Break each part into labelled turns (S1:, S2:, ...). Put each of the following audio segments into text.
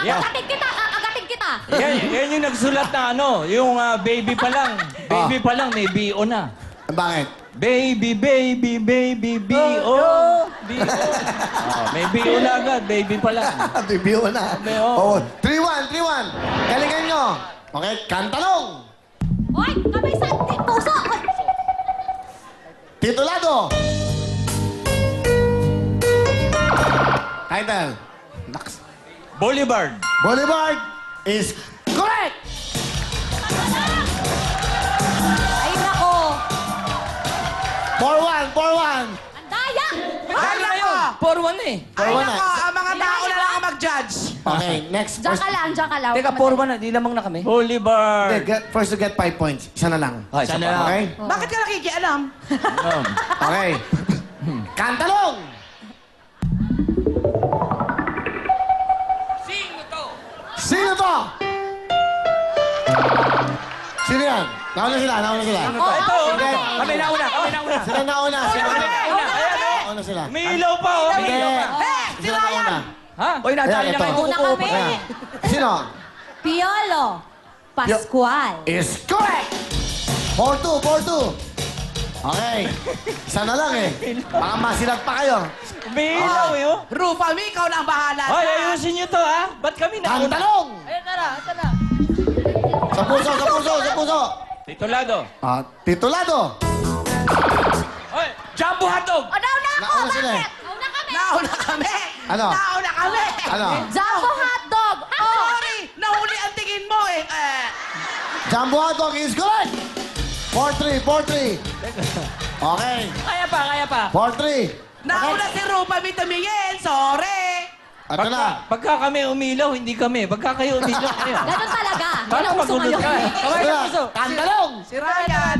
S1: Kakagating kita, kakagating kita.
S2: Yan yung nagsulat na ano, yung baby pa lang. Baby pa lang, may B.O. na.
S3: Bakit?
S2: Baby, baby, baby, B.O. B.O. May B.O. na agad, baby pa lang.
S3: Review na.
S2: Oo.
S3: 3-1, 3-1. Galingan nyo. Okay, kantalong.
S1: Hoy, kamay sa puso.
S3: Titulado. Title. Naks.
S2: Boulevard.
S3: Boulevard is correct.
S1: Ay, nako.
S3: 4-1, 4-1.
S1: Ang daya.
S4: Ay, nako!
S2: 4-1 eh.
S4: Ay,
S3: 4-1
S4: nako! Ang mga tao na lang ang mag-judge.
S3: Okay, next.
S1: Diyan ka lang, diyan ka lang.
S5: Teka, 4-1 na. Di lamang na kami.
S2: Boulevard.
S3: First to get 5 points. Isa na lang.
S5: Ay,
S2: Sana
S5: isa pa.
S2: lang.
S3: Okay?
S4: Bakit ka nakikialam?
S3: Okay. Kantalong. Sino to? Sino yan? Nauna sila, nauna sila.
S2: Ito,
S3: Hindi.
S5: Kami nauna, kami nauna.
S3: Sila nauna, sila nauna. Nauna sila.
S2: May ilaw pa, oh.
S3: Hindi. Sila nauna.
S2: Ha?
S5: Uy, nadali
S3: Ayan,
S5: na
S3: ito.
S5: kayo.
S1: Una
S5: Kukuha
S1: kami.
S5: pa.
S3: Ayan. Sino?
S1: Piolo. Pascual.
S3: Is correct! 4-2, 4-2. Okay. Isa na lang eh. Baka masilag pa kayo.
S2: May ilaw eh, oh.
S4: Rufa, mi, ikaw na ang bahala.
S2: Hoy, ayusin niyo to, ha? Ba't kami na?
S3: Kantalong!
S5: Ayan, tara, tara.
S3: Sa puso, sa puso, sa puso.
S2: Titulado.
S3: Titulado.
S2: Hoy, Jumbo Hotdog.
S1: O, nauna ako.
S3: Nauna sila eh.
S1: Bakit? Nauna kami.
S4: Nauna kami!
S3: Ano?
S4: Nauna kami!
S3: Ano?
S1: Jumbo hotdog.
S4: Oh, sorry! Nahuli ang tingin mo eh.
S3: Jumbo hotdog is correct! 4-3, 4-3. Okay.
S5: Kaya pa, kaya pa.
S3: 4-3.
S4: Nauna si Rufa, mi, tumingin. Sorry!
S3: Ito na.
S2: Pagka kami umilaw, hindi kami. Pagka kayo umilaw, kayo.
S1: Ganun talaga.
S2: Paano
S1: Yan ang uso
S2: magulo
S1: ngayon.
S2: ka?
S5: Kamay
S3: Ito
S5: sa
S3: na.
S5: puso.
S3: Kantalong!
S4: Si Ryan!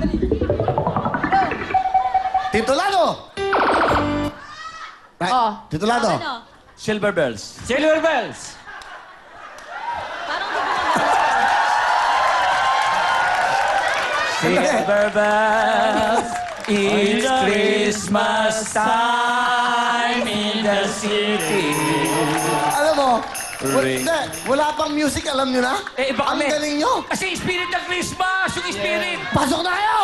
S3: Titulado.
S1: Oh.
S3: Titulado.
S1: Ano?
S5: Silver bells.
S2: Silver Bells.
S1: Parang di ko
S2: Silver Bells. It's Christmas time in the city.
S3: Alam mo,
S2: Ring.
S3: hindi, wala pang music, alam nyo na?
S5: Eh, iba
S3: Ang
S5: kami.
S3: galing nyo.
S5: Kasi spirit ng Christmas, yung spirit.
S3: Pasok na kayo!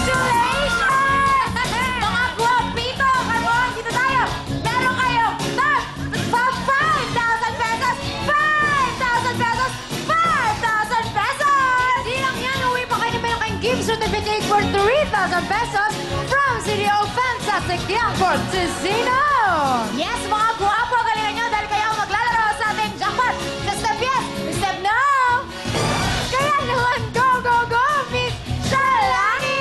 S1: Congratulations! Mga guwapito! Come on, dito tayo! Meron kayo tag! 5,000 pesos! 5,000 pesos! 5,000 pesos! Di lang yan, uwi pa kayo na meron kayong gift certificate for 3,000 pesos from City of Fantastic Young Fortesino! Yes, mga guwapo! Galingan nyo dahil kayo ang maglalaro sa ating jackpot! Sa step yes! Step no! Kaya naman, go, go, go, Miss Shalani!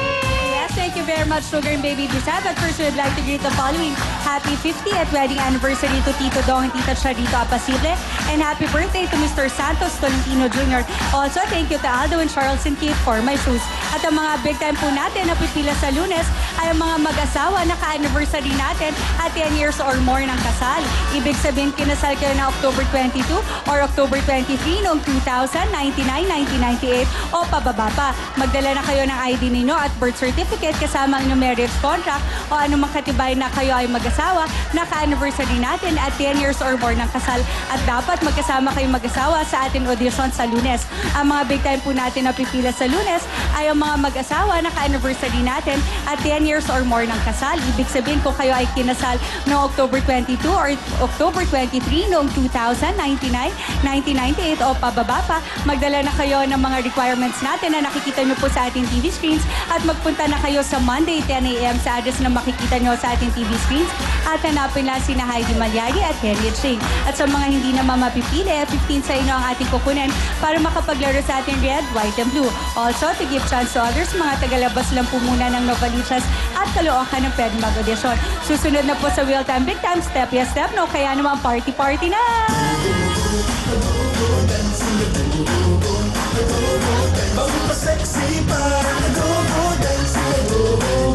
S6: Yes, thank you very much, Sugar and Baby Brisa. But first, we'd like to greet the following. Happy 50th wedding anniversary to Tito Dong and Tita Charito Apacible. And happy birthday to Mr. Santos Tolentino Jr. Also, thank you to Aldo and Charles and Kate for my shoes. At ang mga big time po natin na pipila sa Lunes ay ang mga mag-asawa na ka-anniversary natin at 10 years or more ng kasal. Ibig sabihin, kinasal kayo na October 22 or October 23 noong 2000, 99, 1998 o pababa pa. Magdala na kayo ng ID ninyo at birth certificate kasama ang inyong marriage contract o anumang katibay na kayo ay mag-asawa na ka-anniversary natin at 10 years or more ng kasal. At dapat magkasama kayong mag-asawa sa ating audition sa Lunes. Ang mga big time po natin na pipila sa Lunes ay ang mga mag-asawa na ka-anniversary natin at 10 years or more ng kasal. Ibig sabihin kung kayo ay kinasal noong October 22 or October 23 noong 2000, 99, 1998 o pababa pa, magdala na kayo ng mga requirements natin na nakikita nyo po sa ating TV screens at magpunta na kayo sa Monday 10 a.m. sa address na makikita nyo sa ating TV screens at hanapin lang sina Heidi Malyari at Henry Ching. At sa mga hindi naman mapipili, 15 sa inyo ang ating kukunin para makapaglaro sa ating red, white, and blue. Also, to give chance to others, mga tagalabas lang po muna ng Novaliches at Caloocan ng pwede mag-audition. Susunod na po sa Real Time Big Time, Step Yes Step No, kaya naman party-party na!
S7: Sexy pa, go, go, dance, go, go.